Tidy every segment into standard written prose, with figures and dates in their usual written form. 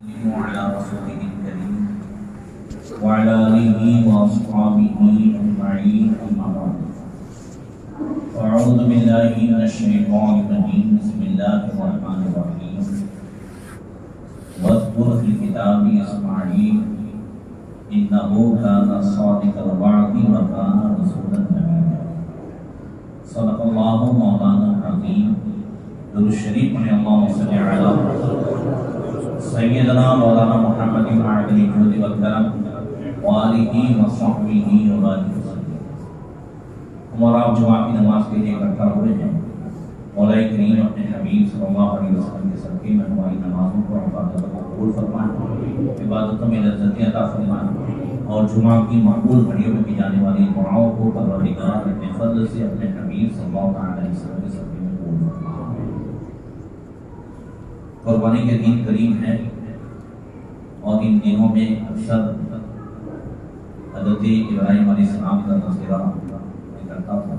وعلى رسوله الكريم وعلى آله وأصحابه أجمعين أما بعد أعوذ بالله من الشيطان الرجيم بسم الله الرحمن الرحيم واذكر في الكتاب إسماعيل إنه كان صادق الوعد وكان رسولا نبيا صدق الله مولانا العظيم. درود شریف میں اللهم صل علی سیدنا مولانا محمد عادل الجود والکرم وآلہ وصحبہ وبارک وسلم. ہمارا آپ جمعہ کی نماز کے لیے اکٹھا ہوئے ہیں. مولا کریم اپنے حبیب صلی اللہ علیہ وسلم کے صدقے میں ہماری نمازوں کو عبادتوں کو قبول فرمائیں, عبادتوں میں لذتیں عطا فرمائیں, اور جمعہ کی مقبول گھڑیوں میں کی جانے والی دعاؤں کو پروردگار اپنے فضل سے اپنے حبیب صلی اللہ علیہ وسلم کے صدقے میں قبول فرمائیں. قربانی کے دن قریب ہیں اور ان دنوں میں اکثر حضرت ابراہیم علیہ السلام کا تذکرہ میں کرتا تھا,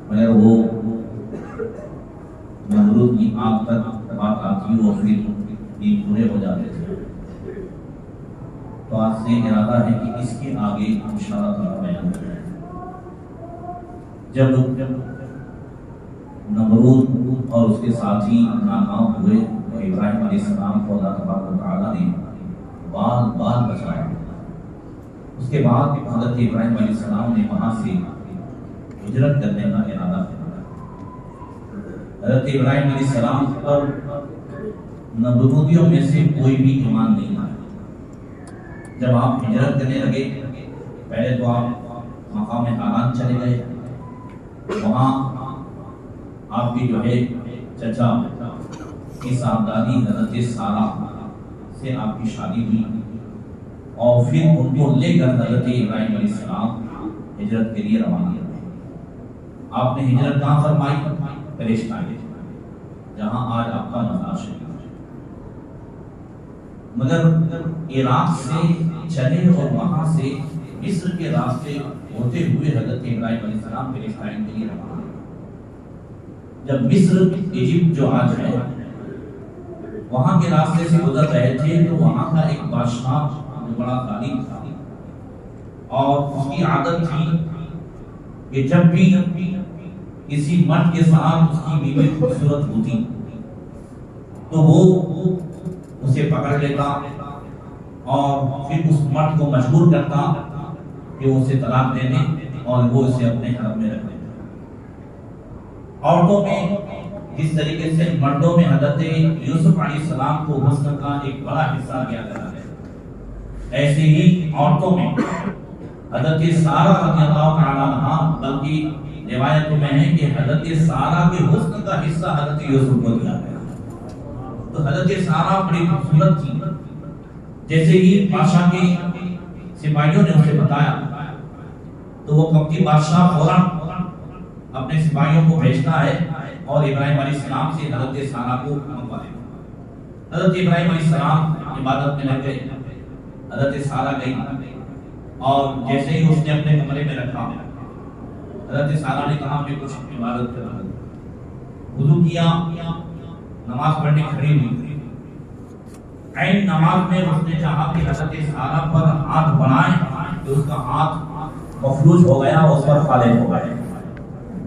مگر وہ نمرود کی آگ تک بات آتی اور پھر یہ پورے ہو جاتے تھے. تو آج سے ارادہ ہے کہ اس کے آگے انشاءاللہ تعالی بیان کریں. جب نمرود اور اس کے ساتھی ناکام ہوئے تو ابراہیم علیہ السلام کو اللہ تبارک و تعالیٰ نے بال بچایا. اس کے بعد حضرت ابراہیم علیہ السلام نے وہاں سے ہجرت کرنے کا ارادہ کیا. حضرت ابراہیم علیہ السلام پر نمرودیوں میں سے کوئی بھی ایمان نہیں آیا. جب آپ ہجرت کرنے لگے, پہلے تو آپ مقام حران چلے گئے. وہاں آپ کی جو ہے چچا کی صاحبزادی حضرت سارہ سے آپ کی شادی ہوئی, اور پھر ان کو لے کر حضرت ابراہیم علیہ السلام ہجرت کے لیے روانہ ہوئے. آپ نے ہجرت کہاں فرمائی؟ پریشتائی, جہاں آج آپ کا مزار شریف ہے. مگر عراق سے چلے اور وہاں سے مصر کے راستے ہوتے ہوئے حضرت ابراہیم علیہ السلام پریشتائی کے لیے روانہ. جب مصر ایجپٹ جو آج ہے وہاں کے راستے سے گزر رہے تھے تو وہاں کا ایک بادشاہ جو بڑا ظالم تھا, اور اس کی عادت تھی کہ جب بھی کسی مرد کے ساتھ اس کی بیوی خوبصورت ہوتی تو وہ اسے پکڑ لیتا اور پھر اس مرد کو مجبور کرتا کہ وہ اسے طلاق دے دے اور وہ اسے اپنے حرم میں رکھ دے. عورتوں میں جس طریقے سے مردوں میں حضرت یوسف علیہ السلام کو حسن کا ایک بڑا حصہ دیا گیا ہے, ایسے ہی عورتوں میں حضرت سارہ رضی اللہ تعالیٰ عنہا, بلکہ روایتوں میں ہے کہ حضرت سارہ کے حسن کا حصہ حضرت یوسف کو دیا گیا. تو حضرت سارہ بڑی خوبصورت تھی. جیسے ہی بادشاہ کے سپاہیوں نے اسے بتایا تو وہ کبھی بادشاہ فوراً اپنے سپاہیوں کو بھیجتا ہے اور ابراہیم علیہ السلام سے حضرت سارہ کو منگوا لیتا. حضرت ابراہیم علیہ السلام عبادت میں لگ گئے. حضرت سارہ گئی اور جیسے ہی اس نے اپنے کمرے میں رکھا, حضرت سارہ نے کہا میں کچھ عبادت کر رہا ہوں. وضو کیا, نماز پڑھنے کھڑی ہوئی. عین نماز میں اس نے چاہا کہ حضرت سارہ پر ہاتھ بڑھائے تو اس کا ہاتھ مفلوج ہو گیا, اس پر خالد ہو گئے.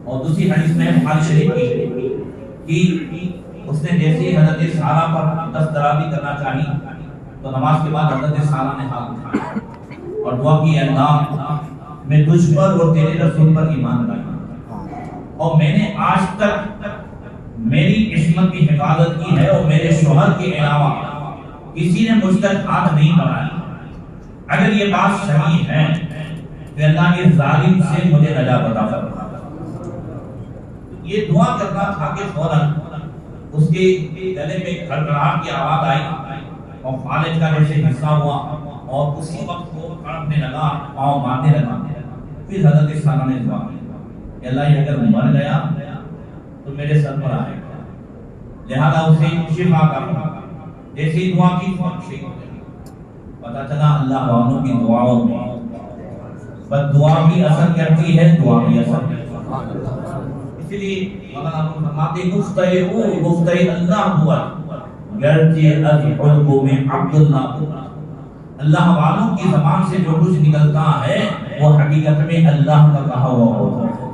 اور دوسری حدیث میں بخاری شریف کی اس نے جیسے ہی حضرت سارہ پر دست درازی کرنا چاہی تو نماز کے بعد حضرت سارہ نے ہاتھ اٹھایا اور دعا کی, اللہ میں تجھ پر اور تیرے رسول پر ایمان لایا, اور میں نے آج تک میری عصمت کی حفاظت کی ہے اور میرے شوہر کے علاوہ کسی نے مجھ تک ہاتھ نہیں بڑھایا. اگر یہ بات صحیح ہے تو اللہ کے ظالم سے مجھے نجات عطا فرما. یہ دعا کرنا تھا کہ فوراً اس کے گلے میں کھڑکھڑاہٹ کی آواز آئی اور خالد کا جیسے حصہ ہوا اور اسی وقت وہ کڑپنے لگا, پاؤں مارنے لگا. پھر حضرت سارہ نے دعا کی کہ اللہ یہ اگر مر گیا تو میرے سر پر آئے گا, لہذا اسے شفا کا. جیسے ہی دعا کی فوراً ٹھیک ہو گئی. پتہ چلا اللہ والوں کی دعاؤں میں بس دعا بھی اثر کرتی ہے, دعا بھی اثر کرتی ہے. اس لیے مولانا فرماتے گفتہ اللہ ہوا گرچہ از حلقوں میں عبداللہ، اللہ والوں کی زبان سے جو کچھ نکلتا ہے وہ حقیقت میں اللہ کا کہا ہوا ہوتا ہے۔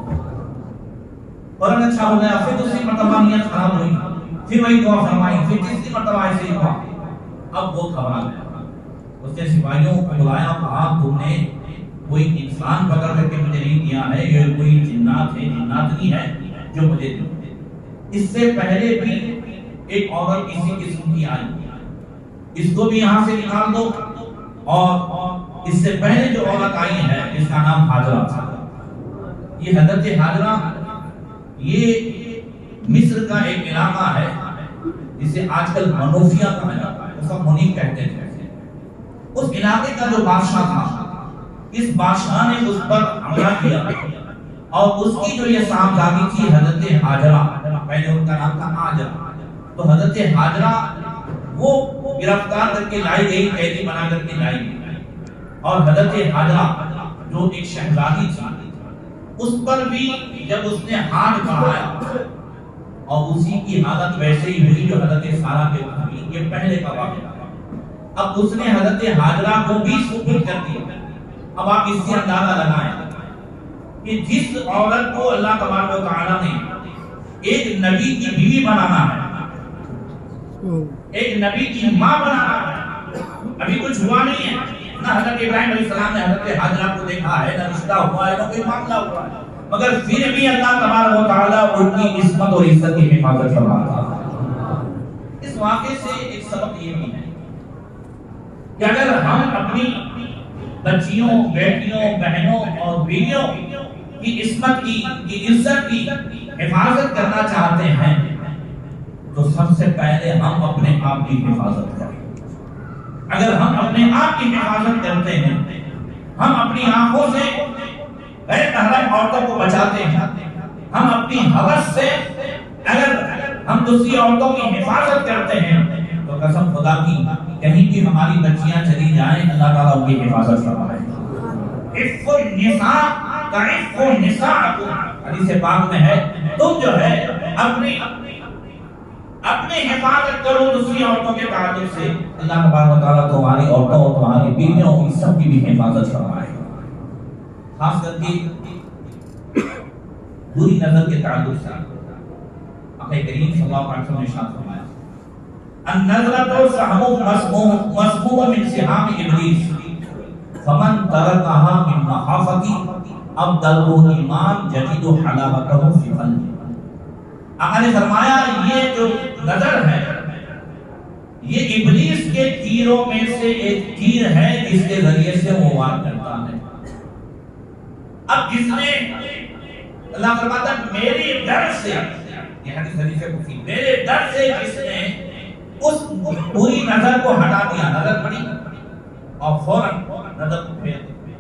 اور اچھا ہو گیا، پھر دوسری مرتبہ نیت خراب ہوئی، پھر وہی دعا فرمائی، پھر تیسری مرتبہ ایسے ہی ہوا۔ اب وہ گھبرا گیا، اس نے سپاہیوں کو بلایا، کہا تم نے کوئی انسان پکڑ کر کے مجھے نہیں دیا ہے، یہ کوئی جنات ہے، جنات نہیں ہے جو مجھے دیا۔ اس سے پہلے بھی ایک عورت اسی قسم کی آئی، اس کو بھی یہاں سے نکال دو، اور اس سے پہلے جو عورت آئی ہے اس کا نام ہاجرہ تھا۔ یہ حضرت ہاجرہ یہ مصر کا ایک علاقہ ہے جسے آج کل منوفیہ کا علاقہ ہے، اس کو منیف کہتے ہیں۔ اس علاقے کا جو بادشاہ تھا، اس بادشاہ نے اس پر حملہ کیا، اور اس کی جو یہ صاحبزادی تھی حضرت ہاجرہ، پہلے ان کا نام تھا ہاجرہ، تو حضرت ہاجرہ وہ گرفتار کر کے لائی گئی، قیدی بنا کر کے لائی گئی، اور حضرت ہاجرہ جو ایک شہزادی تھی اس پر بھی جب اس نے ہاتھ بڑھایا اور اسی کی حالت ویسے ہی ہوئی جو حضرت سارہ کے وقت ہوئی۔ یہ پہلے کا واقعہ۔ اب اس نے حضرت ہاجرہ کو بھی سپرد کر دیا۔ اب آپ اس سے اندازہ لگائیں کہ جس عورت کو اللہ تبارک و تعالیٰ نے ایک نبی کی بیوی بنانا ہے، ایک نبی کی ماں بنانا ہے، ابھی کچھ ہوا نہیں ہے، نہ حضرت ابراہیم علیہ السلام نے حضرت ہاجرہ کو دیکھا ہے، نہ رشتہ ہوا ہے، نہ کوئی معاملہ ہوا ہے، مگر پھر بھی اللہ تبارک و تعالیٰ ان کی عصمت اور عزت کی حفاظت فرما رہا ہے۔ اس واقعے سے ایک سبق یہ بھی ہے کہ اگر ہم اپنی بچیوں، بیٹیوں، بہنوں اور بیویوں کی عصمت کی عزت کی حفاظت کرنا چاہتے ہیں تو سب سے پہلے ہم اپنے آپ کی حفاظت کریں۔ اگر ہم اپنے آپ کی حفاظت کرتے ہیں، ہم اپنی آنکھوں سے غیر محرم عورتوں کو بچاتے ہیں، ہم اپنی ہوس سے اگر ہم دوسری عورتوں کی حفاظت کرتے ہیں تو قسم خدا کی کہیں بھی ہماری بچیاں چلی جائیں اللہ تعالیٰ ان کی حفاظت فرمائے۔ عفو النساء کعفو نساءکم، حدیث پاک میں ہے تم جو ہے اپنے حفاظت کرو دوسری عورتوں کے تعلق سے، اللہ تبارک و تعالیٰ تمہاری عورتوں اور تمہاری بیویوں کی سب کی بھی حفاظت فرمائے۔ خاص کر کے بری نظر کے تعلق سے آقا کریم صلی اللہ علیہ وسلم نے ارشاد فرمایا النظرۃ سہم مسموم من سہام ابلیس فمن ترکها من مخافتی ابدلہ ایمان جدید حلاوتہ فی قلبہ۔ آقا نے فرمایا یہ جو نظر ہے یہ ابلیس کے تیروں میں سے ایک تیر ہے جس کے ذریعے سے وہ وار کرتا ہے۔ اب جس نے اللہ فرماتا میرے ڈر سے، یہ حدیث قدسی، میرے ڈر سے جس نے اس بری نظر کو ہٹا دیا، نظر پڑی اور فوراً نظر کو پھیر دیا،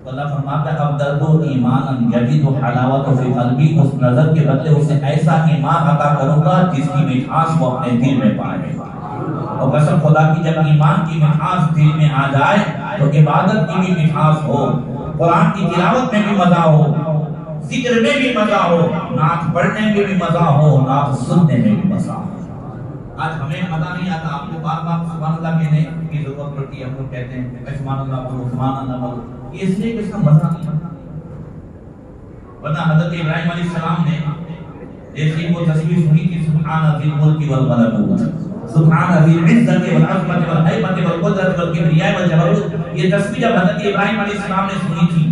تو اللہ فرماتا ہے ابدلہ ایمانا یجد حلاوۃ فی قلبی، اس نظر کے بدلے اسے ایسا ایمان عطا کروں گا جس کی مٹھاس وہ اپنے دل میں پائے گا۔ اور قسم خدا کی جب ایمان کی مٹھاس دل میں آ جائے تو عبادت کی بھی مٹھاس ہو، قرآن کی تلاوت میں بھی مزہ ہو، ذکر میں بھی مزہ ہو، نعت پڑھنے میں بھی مزہ ہو، نعت سننے میں بھی مزہ ہو۔ آج ہمیں مزہ نہیں آتا، آپ کو بار بار سبحان اللہ کہنے کی ضرورت پڑتی ہے، ہم لوگ کہتے ہیں سبحان اللہ بولو، سبحان اللہ بولو، یہ اس لیے کہ اس کا مزہ نہیں آتا۔ ورنہ حضرت ابراہیم علیہ السلام نے جیسے وہ تصویر سنی تھی سبحان ذی الملک والملکوت، سبحان ذی العزت والعظمت والہیبت والقدرت والکبریاء والجبروت، یہ تصویر جب حضرت ابراہیم علیہ السلام نے سنی تھی،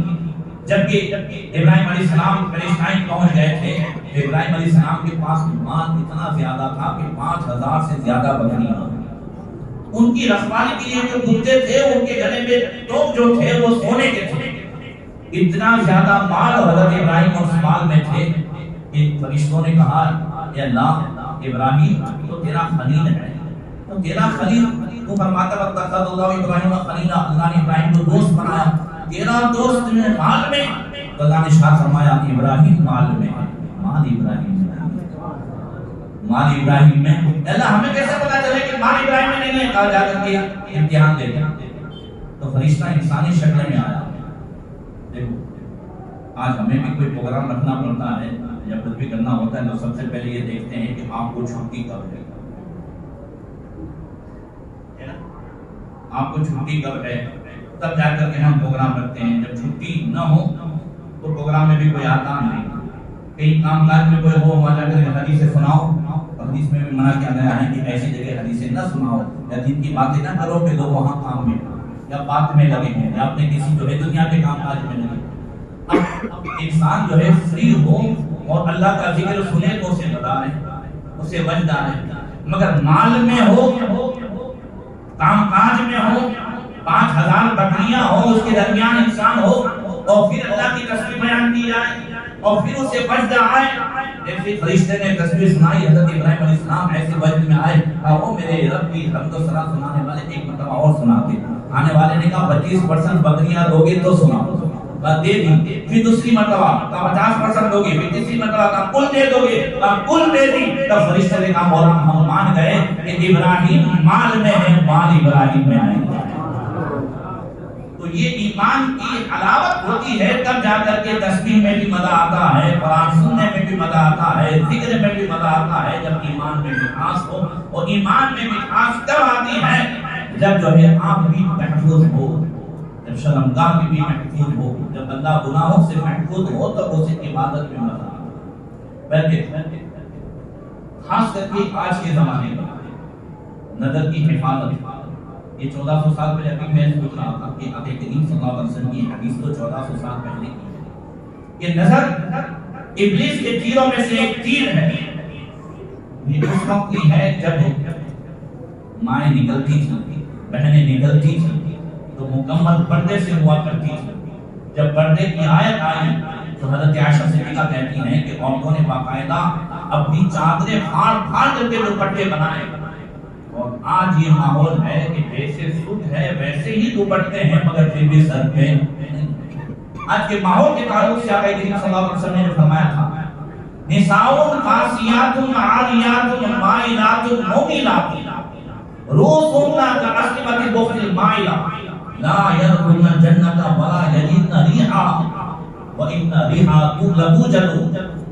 جبکہ ابراہیم علیہ السلام فلسطین پہنچ گئے تھے، ابراہیم علیہ السلام کے پاس مال اتنا زیادہ تھا کہ 5000 سے زیادہ بکریاں، ان کی رکھوالی کے لیے جو کتے تھے ان کے گلے میں ٹوپ جو تھے وہ سونے کے تھے، اتنا زیادہ مال حضرت ابراہیم اس مال میں تھے کہ فرشتوں نے کہا اے اللہ ابراہیم تو تیرا خلیل ہے، تو تیرا خلیل تو فرماتا واتخذ اللہ ابراہیم خلیلا، اللہ نے ابراہیم کو دوست بنایا، تیرا دوست میں مال میں، تو اللہ نے ارشاد فرمایا ابراہیم مال میں ہے، مال ابراہیم میں، مال ابراہیم میں۔ اللہ ہمیں کیسے پتا چلے کہ مال ابراہیم میں نہیں ہے؟ کہا جا کر کے امتحان دے دیا تو فرشتہ انسانی شکل میں آیا۔ دیکھو آج ہمیں بھی کوئی پروگرام رکھنا پڑتا ہے یا کچھ بھی کرنا ہوتا ہے تو سب سے پہلے یہ دیکھتے ہیں کہ آپ کو چھٹی کب ہے، آپ کو چھٹی کب ہے، تب جا کر کے ہم پروگرام رکھتے ہیں. جب چھٹی نہ ہو تو پروگرام میں بھی کوئی آتا نہیں. کئی کام کاج میں کوئی ہو وہاں جا کر حدیثیں سناؤ. حدیث میں بھی منع کیا گیا ہے کہ ایسی جگہ حدیثیں نہ سناؤ یا دین کی باتیں نہ کرو کہ لوگ وہاں کام میں یا بات میں لگے ہیں یا اپنے کسی جو ہے دنیا کے کام کاج میں لگے. اب انسان جو ہے فری ہو اور اللہ کا ذکر سنے تو اسے مزہ آئے، اسے وجد آئے. مگر مال میں ہو، کام کاج میں ہو، 5000 بکریاں ہو، اس کے درمیان انسان ہو اور پھر اللہ کی تسبیح بیان کی جائے اور پھر اسے وجد آئے. جیسے فرشتے نے تسبیح سنائی حضرت ابراہیم علیہ السلام ایسے وجد میں آئے، او میرے رب کی حمد و ثنا سنانے والے ایک مرتبہ اور سناتے. آنے والے نے کہا 25% بکریاں دو گے تو سناؤ، دے دی. پھر دوسری مرتبہ کہا 50% دو گے، پھر تیسری مرتبہ کہا کل دے دو گے، کہا کل دے دی. تب فرشتے نے کہا مولانا ہم مان گئے کہ ابراہیم مال میں ہے، مال ابراہیم میں نہیں. تو یہ ایمان کی علاوت ہوتی ہے، تب جا کر کے تسبیح میں بھی مزہ آتا ہے، قرآن سننے میں بھی مزہ آتا ہے، ذکر میں بھی مزہ آتا ہے. جب ایمان میں مٹھاس ہو، اور ایمان میں مٹھاس کب آتی ہے جب جو ہے آپ بھی محفوظ ہو، جب شرمگاہ بھی محفوظ ہو، جب بندہ گناہوں سے محفوظ ہو تو اسے عبادت میں مزہ آتا ہے. بلکہ خاص کر کے آج کے زمانے میں نظر کی حفاظت، یہ 1400 سال پہلے ابھی میں سوچ رہا تھا کہ آقا کریم صلی اللہ علیہ وسلم کی حدیث تو 1400 سال پہلے کی ہے. یہ نظر ابلیس کے تیروں میں سے ایک تیر ہے. یہ اس وقت کی ہے جب مائیں نکلتی تھی، بہنیں نکلتی تھی تو مکمل پردے سے ہوا کرتی تھی. جب پردے کی آیت آئی تو حضرت عائشہ صدیقہ کہتی ہیں کہ عورتوں نے باقاعدہ اپنی چادریں پھاڑ پھاڑ کر کے دوپٹے بنائے. اور آج یہ ماحول ہے کہ جیسے سوٹ ہے ویسے ہی دوپٹے ہیں مگر پھر بھی سر پہ. آج کے ماحول کے تعلق سے آقا کریم صلی اللہ علیہ وسلم نے جو فرمایا تھا نساء قاسیات عاریات مائلات موملات رؤوسهن كأسنمة البخت المائلة لا يدخلن الجنة ولا يجدن ريحها وإن ريحها لتوجد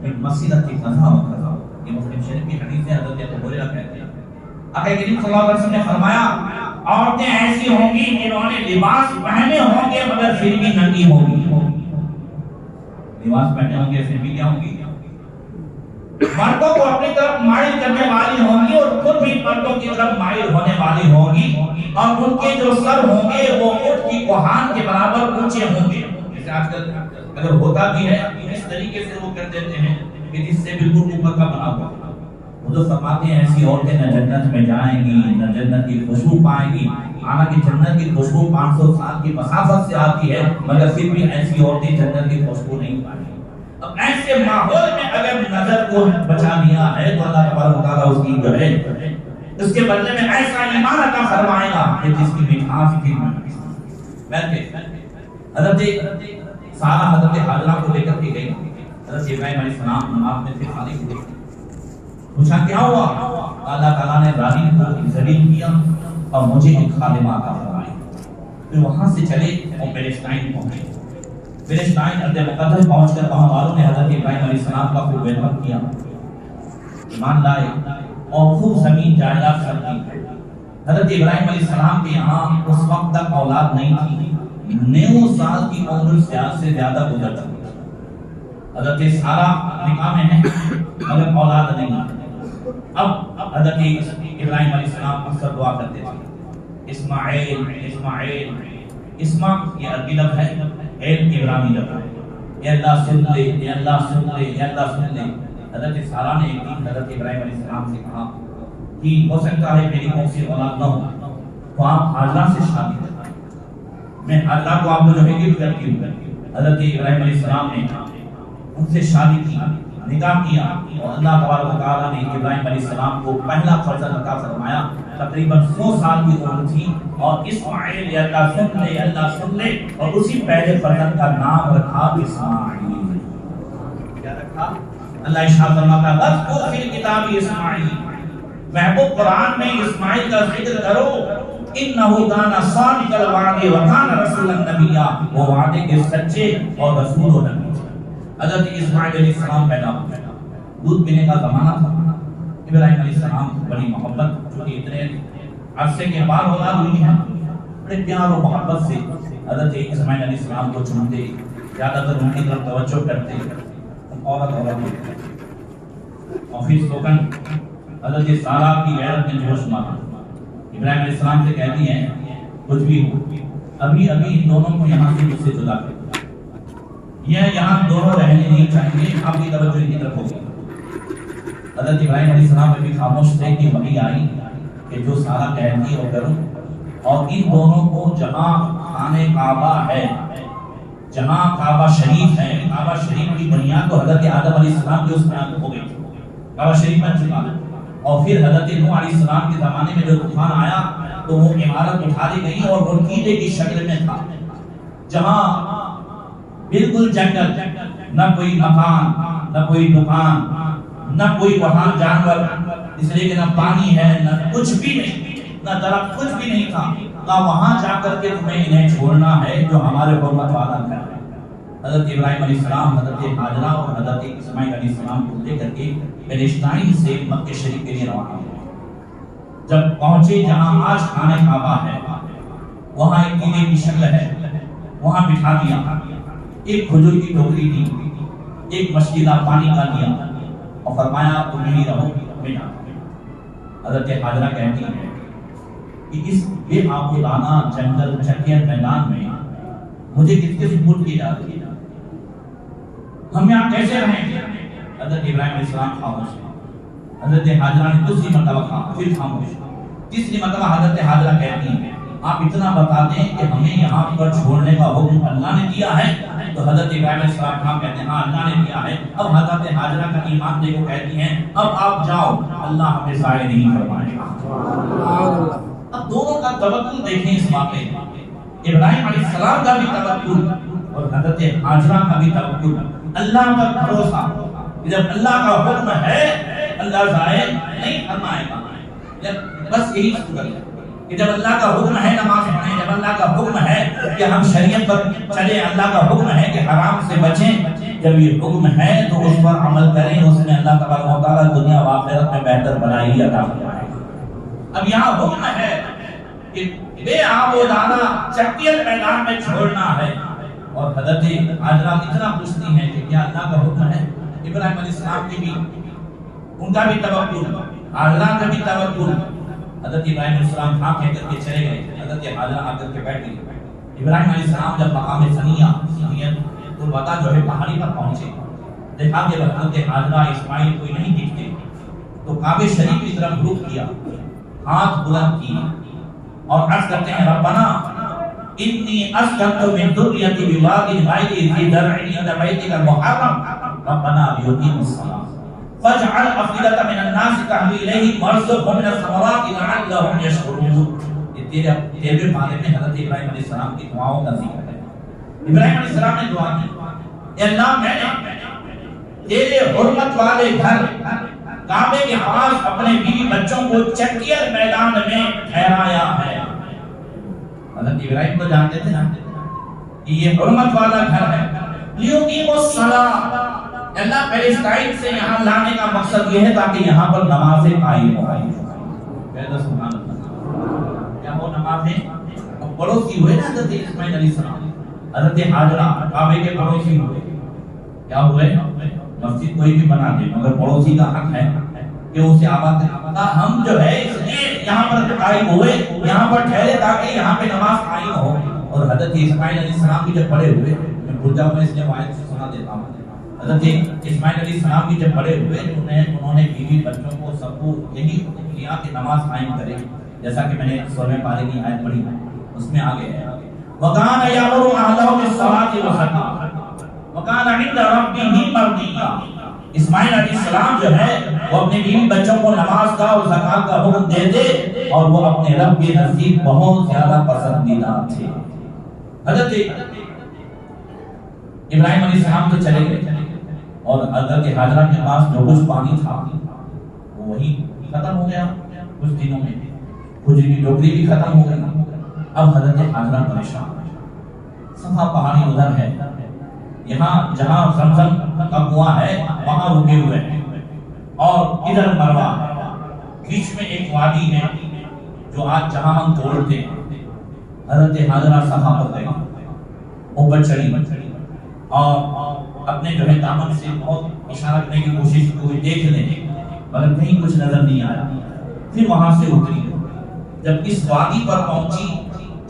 من مسيرة كذا وكذا. یہ مسلم شریف کی حدیث ہے. حضرت ابو ہریرہ کہتے ہیں آقا کریم صلی اللہ علیہ وسلم نے فرمایا عورتیں ایسی ہوں گی جنہوں نے لباس پہنے ہوں گے مگر پھر بھی ننگی ہوں گی. لباس پہنے ہوں گے پھر بھی کیا ہوں گی؟ مردوں کو اپنی طرف مائل کرنے والی ہوں گی اور خود بھی مردوں کی طرف مائل ہونے والی ہوں گی، اور ان کے جو سر ہوں گے وہ اونٹ کی کوہان کے برابر اونچے ہوں گے. جیسے آج کل اگر ہوتا بھی ہے اس طریقے سے وہ کر دیتے ہیں کہ جس سے بالکل اوپر کا بنا ہوا. حضور فرماتے ہیں ایسی عورتیں نہ جنت میں جائیں گی نہ جنت کی خوشبو پائیں گی. حالانکہ جنت کی خوشبو 500 سال کی مسافت سے آتی ہے مگر پھر بھی ایسی عورتیں جنت کی خوشبو نہیں پائیں گی. اب ایسے ماحول میں اگر نظر کو بچا لیا ہے تو اللہ تبارک و تعالیٰ اس کی جو ہے اس کے بدلے میں ایسا ایمان عطا فرمائے گا کہ جس کی مٹھاس کی حضرت سارا حضرت حاجرہ کو لے کر کے گئی. حضرت ابراہیم علیہ السلام نماز میں سے خالی ہوئے، پوچھا کیا ہوا؟ اللہ تعالیٰ نے راہیل کو ذلیل کیا اور مجھے ایک خادمہ عطا فرمائی. پھر وہاں سے چلے اور پیلسٹائن پہنچے. پیلسٹائن ارض مقدس پہنچ کر وہاں والوں نے حضرت ابراہیم علیہ السلام کا خوب ویلکم کیا، ایمان لائے اور خوب زمین جائیداد خریدی. حضرت ابراہیم علیہ السلام کے یہاں اس وقت تک اولاد نہیں تھی، 90 سال کی عمر سے زیادہ گزر چکی. حضرت سارا نکاح میں ہے مگر اولاد نہیں. اب حضرت ابراہیم علیہ السلام اکثر دعا کرتے تھے اسماعیل اسماعیل. اسما یہ عربی لفظ ہے، ایل ابراہیمی لفظ ہے. اے اللہ سن لے، اے اللہ سن لے، اے اللہ سن لے. حضرت سارا نے ایک دن حضرت ابراہیم علیہ السلام سے کہا کہ ہو سکتا ہے میری قوم سے اولاد نہ ہو تو آپ حاجرہ سے شادی کریں، میں حاجرہ کو آپ کو جو ہے گفٹ کرتی ہوں. حضرت ابراہیم علیہ السلام نے ان سے شادی کی، نکاح کیا اور اللہ تبارک و تعالیٰ نے ابراہیم علیہ السلام کو پہلا فرزند عطا فرمایا. تقریباً 100 سال کی عمر تھی اور اسماعیل یا اللہ سن لے اللہ سن لے اور اسی پہلے فرزند کا نام رکھا اسماعیل. کیا رکھا؟ اللہ ارشاد فرماتا ہے وَاذْكُرْ فِي الْكِتَابِ اسماعیل. محبوب قرآن میں اسماعیل کا ذکر کرو. انه كان صادق الوعد وكان رسولا نبيا. وہ وعدے کے سچے اور رسول و نبی. حضرت اسماعیل علیہ السلام پیدا ہوئے، دودھ پینے کا زمانہ تھا. ابراہیم علیہ السلام بڑی محبت چونکہ اتنے عرصے کے بعد اولاد ہوئی ہے بڑے پیار و محبت سے حضرت اسماعیل علیہ السلام کو چنتے، زیادہ تر ان کی طرف توجہ کرتے، عورت اور پھر سوکن حضرت سارہ کی غیرت میں جوش مارا، ابراہیم علیہ السلام سے کہتی ہیں کچھ بھی ہو ابھی ان دونوں کو یہاں سے مجھ سے جدا کر، یہ یہاں دونوں رہنے نہیں چاہیں گے، آپ کی توجہ ان کی طرف ہوگی۔ حضرت ابراہیم علیہ السلام ابھی خاموش تھے کہ وحی آئی کہ جو سارہ کہتی اور کروں، اور ان دونوں کو جہاں خانہ کعبہ ہے، جہاں کعبہ شریف ہے، کعبہ شریف کی بنیاد تو حضرت آدم علیہ السلام کے اس میں ہو گئی، کعبہ شریف بن چکا ہے، اور پھر حضرت نوح علیہ السلام کے زمانے میں جو طوفان آیا تو وہ عمارت اٹھا دی گئی اور وہ قلعے کی شکل میں تھا، جہاں بالکل جنگل، نہ کوئی مکان، نہ کوئی دکان، نہ کوئی وہاں جانور، اس لیے کہ نہ پانی ہے، نہ کچھ بھی نہیں، نہ درخت، کچھ بھی نہیں تھا، نہ وہاں جا کر کے تمہیں انہیں چھوڑنا ہے جو ہمارے حرمت والا گھر ہے۔ حضرت ابراہیم علیہ السلام حضرت حاجرہ اور حضرت اسماعیل علیہ السلام کو لے کر کے فلسطین سے مکہ شریف کے لیے روانہ ہوئے۔ جب پہنچے جہاں آج خانہ کعبہ ہے، وہاں ایک قلعے کی شکل ہے، وہاں بٹھا دیا، ایک کھجور کی ٹوکری دی، ایک مشکلہ پانی کا دیا اور فرمایا تم یہیں رہو، میں جاتا ہوں۔ حضرت حاجرہ کہتی ہے کہ اس بے آب و دانہ جنگل چکیر میدان میں مجھے کس کے سپرد کی جا رہی ہے، ہم یہاں کیسے رہیں گے؟ حضرت ابراہیم علیہ السلام خاموش ہیں، حضرت حاجرہ نے دوسری مرتبہ کہا، پھر خاموش، تیسری مرتبہ حضرت حاجرہ کہتی ہیں آپ اتنا بتا دیں کہ ہمیں یہاں پر چھوڑنے کا حکم اللہ نے دیا ہے؟ تو حضرت ابراہیم علیہ السلام کہتے ہیں ہاں اللہ نے دیا ہے۔ اب حضرت حاجرہ کا ایمان دیکھو، کہتی ہیں اب آپ جاؤ، اللہ ہمیں ضائع نہیں فرمائے گا۔ اب دونوں کا توکل دیکھیں اس واقعے میں، ابراہیم علیہ السلام کا بھی توکل اور حضرت حاجرہ کا بھی توکل، اللہ پر بھروسہ کہ جب اللہ کا حکم ہے اللہ ضائع نہیں فرمائے گا۔ بس یہی صورت ہے کہ جب اللہ کا حکم ہے نماز پڑھیں، جب اللہ کا حکم ہے کہ ہم شریعت پر چلیں، اللہ کا حکم ہے کہ حرام سے بچیں، جب یہ حکم ہے تو اس پر عمل کریں، اس میں اللہ تبارک و تعالیٰ دنیا و آخرت میں بہتر بھلائی عطا فرمائے گا۔ اب یہاں حکم ہے کہ بے آب و دانہ چکیر میدان میں چھوڑنا ہے، اور حضرت حاجرہ اتنا پوچھتی ہیں کہ کیا اللہ کا حکم ہے؟ ابراہیم علیہ السلام کی بھی، ان کا بھی توکل، حاجرہ کا بھی توکل۔ حضرت ابراہیم علیہ السلام ہاں کہہ کر کے چلے گئے، حضرت حاجرہ آ کر کے بیٹھ گئی۔ ابراہیم علیہ السلام جب مقام ثنیہ تربتا جو ہے پہاڑی پر پہنچے، دیکھا کہ حضرت حاجرہ اسماعیل کوئی نہیں دکھتے، تو کعبہ شریف کی طرف رخ کیا، ہاتھ بلند کیے اور عرض کرتے ہیں ربنا انی اسکنت من ذریتی بواد غیر ذی زرع عند بیتک المحرم ربنا لیقیموا الصلاۃ فاجعل افئدة من الناس تهوی الیہم وارزقهم من الثمرات لعلهم یشکرون۔ یہ تیرے بارے میں حضرت ابراہیم علیہ السلام کی دعاؤں کا ذکر ہے۔ ابراہیم علیہ السلام نے دعا کی، اے اللہ میں نے تیرے حرمت والے گھر کعبے کے پاس اپنے بیوی بچوں کو چکیر میدان میں ٹھہرایا ہے۔ حضرت ابراہیم تو جانتے تھے نا کہ یہ حرمت والا گھر ہے، لیقیموا الصلاۃ، اللہ فلسطین سے یہاں لانے کا مقصد یہ ہے تاکہ یہاں پر نمازیں قائم ہوں۔ سبحان اللہ، کیا وہ نمازیں پڑوسی ہوئے نا حضرت اسماعیل علیہ السلام، حضرت حاجرہ کعبے کے پڑوسی ہوئے، کیا ہوئے؟ مسجد کوئی بھی بنا دے مگر پڑوسی کا حق ہے کہ اسے آباد کرنا۔ ہم جو ہے اس لیے یہاں پر قائم ہوئے، یہاں پر ٹھہرے تاکہ یہاں پہ نماز قائم ہو۔ اور حضرت اسماعیل علیہ السلام کی جب بڑے ہوئے، میں بھول جاؤں میں اس لیے واحد سے سنا دیتا ہوں، حضرت اسماعیل علیہ السلام کی جب بڑے ہوئے انہوں نے بیوی بچوں کو سب کو یہی حکم دیا کہ نماز قائم کرے، جیسا کہ میں نے 16ویں پارے کی آیت پڑھی ہے، اس میں آگے ہے وَكَانَ يَأْمُرُ أَهْلَهُ بِالصَّلَاةِ وَالزَّكَاةِ وَكَانَ عِندَ رَبِّهِ مَرْضِيًّا۔ اسماعیل علیہ السلام جو ہے وہ اپنے بیوی بچوں کو نماز کا اور زکات کا حکم دیتے اور وہ اپنے رب کے نزدیک بہت زیادہ پسندیدہ تھے۔ حضرت ابراہیم علیہ السلام تو چلے گئے اور حضرت حاجرہ کے پاس جو کچھ پانی تھا وہ وہی ختم ہو گیا کچھ دنوں میں، کھجور کی ٹوکری بھی ختم ہو گئی۔ اب حضرت حاجرہ پریشان ہے، صفا پہاڑی ادھر ہے، یہاں جہاں زمزم کا کنواں ہے وہاں رکے ہوئے ہیں، اور ادھر مروہ ہے، بیچ میں ایک وادی ہے جو آج جہاں ہم توڑتے ہیں۔ حضرت حاجرہ صفا پر گئی، اوپر چڑھی اور اپنے جو ہے دامن سے بہت اشارہ کرنے کی کوشش کی، کوئی دیکھ لیں، مگر کہیں کچھ نظر نہیں آیا۔ پھر وہاں سے اتری، جب اس وادی پر پہنچی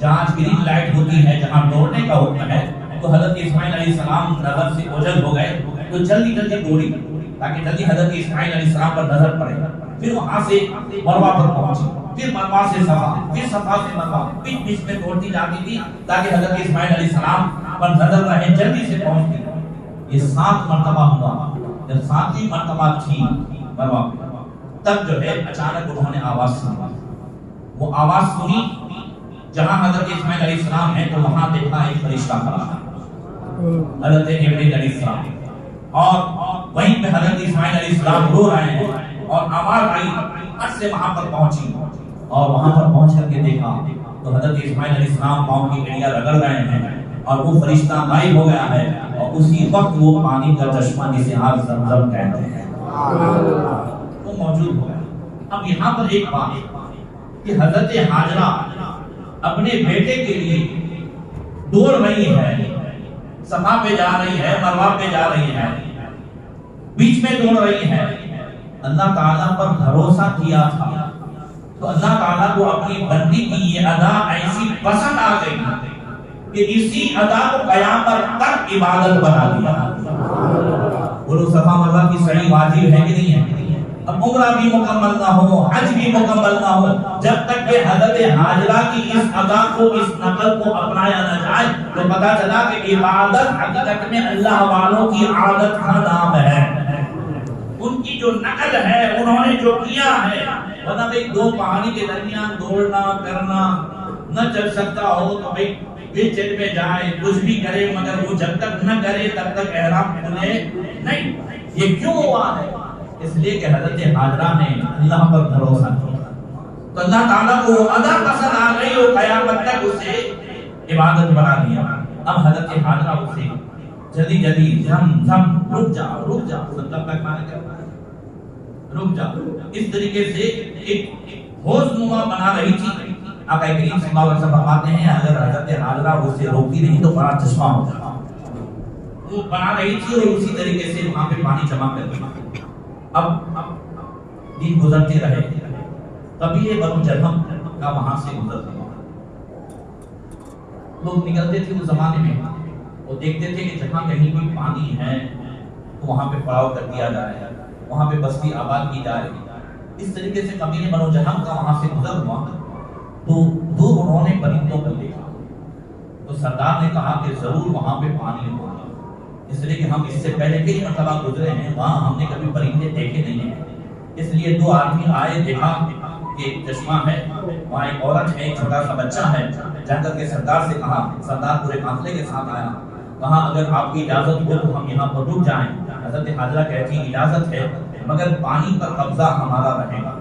جہاں گرین لائٹ ہوتی ہے، جہاں دوڑنے کا حکم ہے، تو حضرت اسماعیل علیہ السلام نظر سے اوجھل ہو گئے، تو جلدی جلدی دوڑی تاکہ جلدی حضرت اسماعیل علیہ السلام پر نظر پڑے۔ پھر وہاں سے مروہ پر پہنچی، پھر مروہ سے صفا، پھر صفا سے مروہ، بیچ بیچ میں دوڑتی جاتی تھی تاکہ حضرت اسماعیل علیہ السلام پر نظر رہے، جلدی سے پہنچتی۔ یہ 7 مرتبہ ہوا۔ جب 7ویں مرتبہ تھی مروہ پہ، تب جو ہے اچانک انہوں نے آواز سنی۔ وہ آواز سنی جہاں حضرت اسماعیل علیہ السلام ہے، تو وہاں دیکھا ایک فرشتہ کھڑا ہے، حضرت جبرائیل علیہ السلام، اور وہیں پہ حضرت اسماعیل علیہ السلام رو رہے ہیں، اور آواز آئی عرش سے وہاں پر پہنچی، اور وہاں پر پہنچ کر کے دیکھا تو حضرت اسماعیل علیہ السلام پاؤں کی ایڑیاں رگڑ رہے ہیں، اور وہ فرشتہ غائب ہو گیا ہے، اور اسی وقت وہ پانی کا چشمہ جسے آج زمزم کہتے ہیں وہ موجود ہو گیا۔ اب یہاں پر ایک بات کہ حضرت حاجرہ اپنے بیٹے کے لیے دوڑ رہی ہے، صفا پہ جا رہی ہے، مروہ پہ جا رہی ہے، بیچ میں دوڑ رہی ہے، اللہ تعالیٰ پر بھروسہ کیا تھا، تو اللہ تعالیٰ کو اپنی بندی کی یہ ادا ایسی پسند آ گئی کہ اسی ادا کو قیامت تک عبادت بنا دیا۔ بولو صفا مروہ کی صحیح واجب ہے کہ نہیں ہے؟ اب عمرہ بھی مکمل نہ ہو، حج بھی مکمل نہ ہو، جب تک کہ حضرت حاجرہ کی اس ادا کو، اس نقل کو اپنایا نہ جائے، تو پتا چلا کہ عبادت حقیقت میں اللہ والوں کی عادت کا نام ہے۔ ان کی جو نقل ہے، انہوں نے جو کیا ہے، ورنہ بھئی 2 پہاڑی کے درمیان دوڑنا کرنا نہ چل سکتا ہو تو بھئی بیچ میں جائے کچھ بھی کرے، مگر وہ جب تک نہ کرے تب تک احرام کھلے نہیں۔ یہ کیوں ہوا ہے؟ اس لیے کہ حضرت حاجرہ نے اللہ پر بھروسہ کیا، تو اللہ تعالیٰ کو ادا پسند آ گئی اور قیامت تک اسے عبادت بنا دیا۔ اب حضرت حاجرہ اسے جلدی جلدی جھم جھم رک جا مطلب کا معنی کیا ہے؟ رک جا، اس طریقے سے ایک ہوش نما بنا رہی تھی۔ آقا کریم صلی اللہ علیہ وسلم فرماتے ہیں اگر حضرت حاجرہ اسے روکتی نہیں تو بڑا چشمہ ہوتا، وہ بنا رہی تھی اور اسی طریقے سے وہاں پہ پانی جمع کر دیا۔ اب دن گزرتے رہے، قبیلے بنو جرہم کا وہاں سے گزرتے رہے، لوگ نکلتے تھے اس زمانے میں، وہ دیکھتے تھے کہ جہاں کہیں بھی پانی ہے تو وہاں پہ پڑاؤ کر دیا جائے، وہاں پہ بستی آباد کی جائے۔ اس طریقے سے قبیلے بنو جرہم کا وہاں سے گزر ہوا، تو دور انہوں نے پرندوں کو دیکھا، تو سردار نے کہا کہ ضرور وہاں پہ پانی ہوگا، اس لیے کہ ہم اس سے پہلے کئی مرتبہ گزرے ہیں، وہاں ہم نے کبھی پرندے دیکھے نہیں ہیں۔ اس لیے 2 آدمی آئے، دیکھا کہ ایک چشمہ ہے، وہاں ایک عورت ہے، ایک چھوٹا سا بچہ ہے، جا کر کے سردار سے کہا، سردار پورے قافلے کے ساتھ آیا، کہا اگر آپ کی اجازت ہو تو ہم یہاں پر رک جائیں۔ حضرت حاجرہ کہتی اجازت ہے، مگر پانی پر قبضہ ہمارا رہے گا،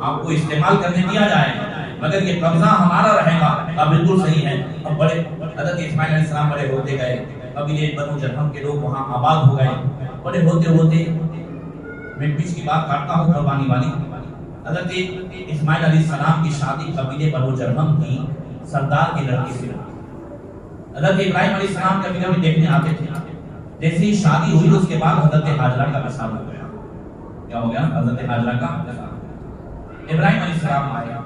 آپ کو استعمال کرنے دیا جائے گا، مگر یہ قبضہ ہمارا رہے گا۔ بالکل صحیح ہے۔ اب بڑے حضرت اسماعیل علیہ السلام بڑے ہوتے گئے، قبیلے بنو جرہم کے لوگ وہاں آباد ہو گئے، بڑے ہوتے ہوتے میں بیچ کی بات کاٹتا ہوں قربانی والی، حضرت اسماعیل علیہ السلام کی شادی قبیلے بنو جرہم کی سردار کی لڑکی سے، حضرت ابراہیم علیہ السلام کبھی کبھی دیکھنے آتے تھے، جیسے ہی شادی ہوئی اس کے بعد حضرت حاجرہ کا وصال ہو گیا۔ کیا ہو گیا؟ حضرت حاجرہ کا وصال۔ ابراہیم علیہ السلام آئے،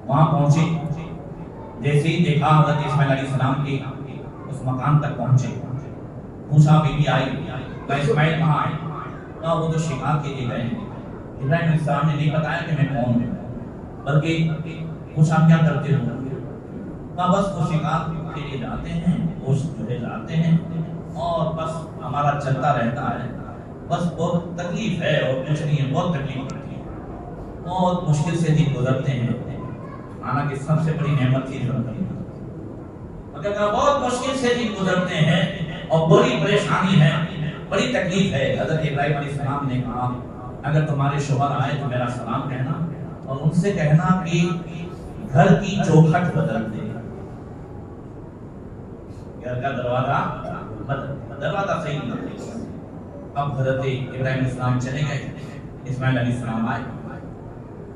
وہاں پہنچے، جیسے ہی دیکھا حضرت اسماعیل علیہ السلام کے اس مکان تک پہنچے، پوچھا بی بی آئی، کہا اسماعیل کہاں آئے؟ کہا وہ تو شکار کے لیے گئے ہیں۔ ابراہیم علیہ السلام نے نہیں بتایا کہ میں کون ہوں، بلکہ پوچھا کیا کرتے ہو؟ کہا بس وہ شکار کے لیے جاتے ہیں، گوشت جو ہے لاتے ہیں، اور بس ہمارا چلتا رہتا ہے، بس بہت تکلیف ہے اور کچھ نہیں ہے، بہت تکلیف ہوتی ہے، بہت مشکل سے دن گزرتے ہیں، حالانکہ سب سے بڑی نعمت تھی جو ہے، مگر بہت مشکل سے دن گزرتے ہیں اور بڑی پریشانی ہے، بڑی تکلیف ہے۔ حضرت ابراہیم علیہ السلام نے کہا اگر تمہارے شوہر آئے تو میرا سلام کہنا اور ان سے کہنا کہ گھر کی چوکھٹ بدل دے، گھر کا دروازہ صحیح نہ دے۔ اب حضرت ابراہیم علیہ السلام چلے گئے، اسماعیل علیہ السلام آئے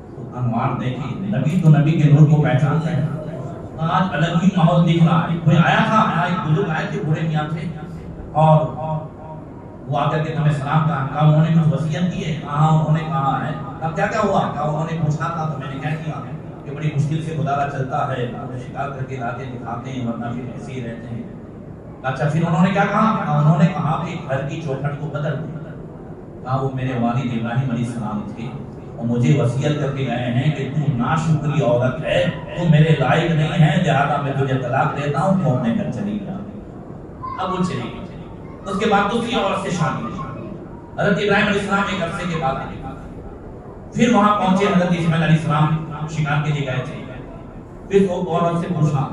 تو انوار دیکھی، نبی تو نبی کے نور کو پہچان لیا، آج الگ ہی ماحول دکھ رہا ہے. کوئی آیا تھا, ایک بزرگ آئے تھے, بوڑھے میاں تھے, اور وہ آ کر کے ہمیں سلام کہا. انہوں نے کچھ وصیت کی ہے؟ کہا انہوں نے کہا ہے. اب کیا کیا ہوا؟ کہا انہوں نے پوچھا تھا تو میں نے کیا کیا کہ بڑی مشکل سے گزارا چلتا ہے, شکار کر کے لاتے دکھاتے ہیں, ورنہ پھر ایسے ہی رہتے ہیں. اچھا پھر انہوں نے کیا کہا؟ انہوں نے کہا کہ گھر کی چوکھٹ کو بدل دیں. کہا وہ میرے والد ابراہیم علیہ السلام تھے, اور مجھے وصیت کر کے گئے ہیں کہ تو ناشکری عورت ہے, تو میرے لائق نہیں ہے, لہذا میں تجھے طلاق دیتا ہوں, تو اپنے گھر چلی جا. اب وہ چلی گئی. اس کے بعد دوسری عورت سے شادی ہوئی. حضرت ابراہیم علیہ السلام ایک عرصے کے بعد پھر وہاں پہنچے. حضرت اسماعیل علیہ السلام شکار کے لیے گئے تھے. پھر وہ عورت سے پوچھا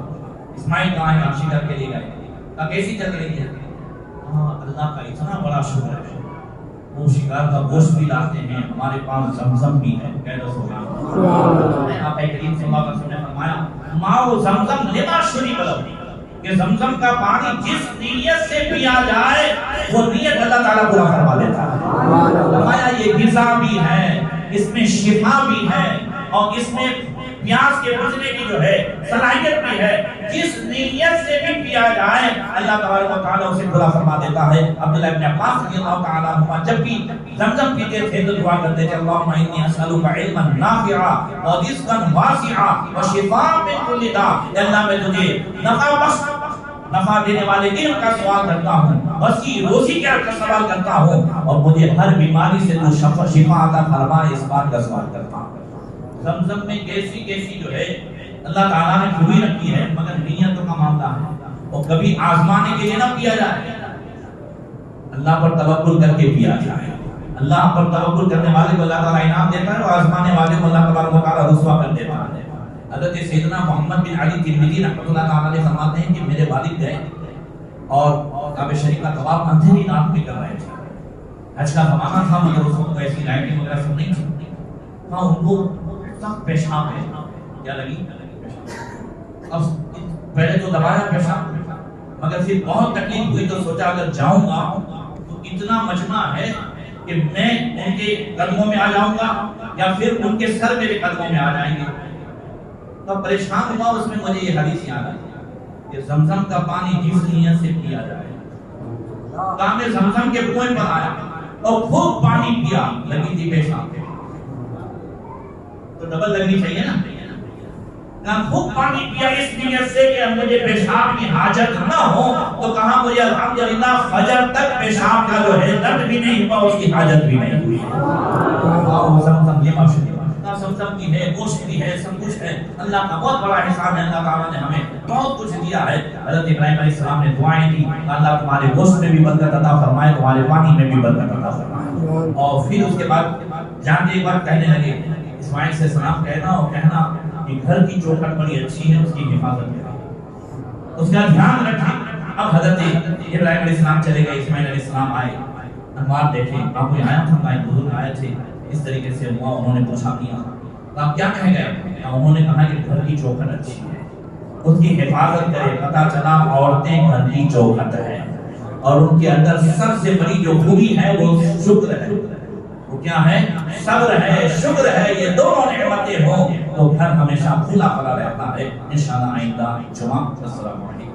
اسماعیل کہاں ہے؟ شکار کے لیے گئے. کہا کیسی چل رہی ہے؟ ہاں اللہ کا اتنا بڑا شکر ہے, وہ شکار کا گوشت بھی لاتے ہیں, ہمارے پاس زمزم بھی ہے. کہہ دو سبحان اللہ. آپ کریم صلی اللہ علیہ وسلم نے فرمایا ماؤ زمزم لما شرب لہ, کہ زمزم کا پانی جس نیت سے پیا جائے وہ نیت اللہ تعالیٰ پورا کروا دیتا ہے. فرمایا یہ غذا بھی ہے, اس میں شفا بھی ہے, اور اس میں پیاس کے بجھنے کی جو ہے صلاحیت بھی ہے. جس نیت سے بھی پیا جائے اللہ تبارک و تعالیٰ اسے پورا فرما دیتا ہے. عبداللہ ابن عباس رضی اللہ تعالیٰ عنہ جب بھی زمزم پیتے تھے تو دعا کرتے تھے اللہم انی اسألک علما نافعا ورزقا واسعا وشفاء من کل داء. اللہ میں تجھے نفع دینے والے علم کا سوال کرتا ہوں, وسیع روزی کا سوال کرتا ہوں, اور مجھے ہر بیماری سے تو شفا عطا فرما, اس بات کا سوال کرتا ہوں. زمزم میں کیسی کیسی جو ہے اللہ تعالیٰ نے خوبی رکھی ہے, مگر نیتوں کا معاملہ ہے. اور کبھی آزمانے کے لیے نہ پیا جائے, اللہ پر توکل کر کے پیا جائے. اللہ پر توکل کرنے والے کو اللہ تعالیٰ انعام دیتا ہے, اور آزمانے والے کو اللہ تبارک و تعالیٰ رسوا کر دیتا ہے. حضرت سیدنا محمد بن علی ترمذی رحمۃ اللہ تعالیٰ علیہ فرماتے ہیں کہ میرے والد گئے اور کعبہ شریف کا طواف اندھیری رات میں کر رہے تھے. حج کا زمانہ تھا, مگر اس وقت ایسی لائٹیں وغیرہ سب نہیں تھی. ہاں ان کو سخت پیشاب ہے, کیا لگی؟ اب پہلے تو دبایا پیشاب, مگر پھر بہت تکلیف ہوئی تو سوچا اگر جاؤں گا تو اتنا مجمع ہے کہ میں ان کے قدموں میں آ جاؤں گا یا پھر ان کے سر میرے قدموں میں آ جائیں گے. تو پریشان ہوا, اس میں مجھے یہ حدیث یاد آئی کہ زمزم کا پانی جس نیت سے پیا جائے. کام زمزم کے کنویں پر آیا اور خوب پانی پیا, لگی تھی پیشاب, تو ڈبل لگنی چاہیے نا. خوب پانی پیا اس نیت سے کہ مجھے پیشاب کی حاجت نہ ہو, تو کہا مجھے الحمدللہ فجر تک پیشاب کا جو ہے درد بھی نہیں ہوا, اس کی حاجت بھی نہیں ہوئی. زمزم یہ مشہور زمزم کی ہے, گوشت کی ہے, سب کچھ ہے. اللہ کا بہت بڑا احسان ہے, اللہ تعالیٰ نے ہمیں بہت کچھ دیا ہے. حضرت ابراہیم علیہ السلام نے دعائیں دی, اللہ تمہارے گوشت میں بھی برکت عطا فرمائے, تمہارے پانی میں بھی برکت عطا فرمائے. اور پھر اس کے بعد جانتے ایک بات کہنے لگے, اسماعیل سے سلام کہنا اور کہنا کہ گھر کی چوکھٹ بڑی اچھی ہے, اس کی حفاظت کریں, اس کا دھیان رکھیں. اب حضرت ابراہیم علیہ السلام چلے گئے, اسماعیل علیہ السلام آئے, انوار دیکھیں. آپ کوئی آیا تھا, ایک بزرگ آئے تھے, اس طریقے سے ہوا, انہوں نے پوچھا کیا, آپ کیا کہہ گئے؟ انہوں نے کہا کہ گھر کی چوکھٹ اچھی ہے, اس کی حفاظت کرے. پتہ چلا عورتیں گھر کی چوکھٹ ہے, اور ان کے اندر سب سے بڑی جو خوبی ہے وہ شکر ہے. وہ کیا ہے؟ صبر ہے, شکر ہے. یہ دونوں نعمتیں ہوں تو گھر ہمیشہ کھلا پڑا رہتا ہے. انشاءاللہ آئندہ جمعہ. السلام علیکم.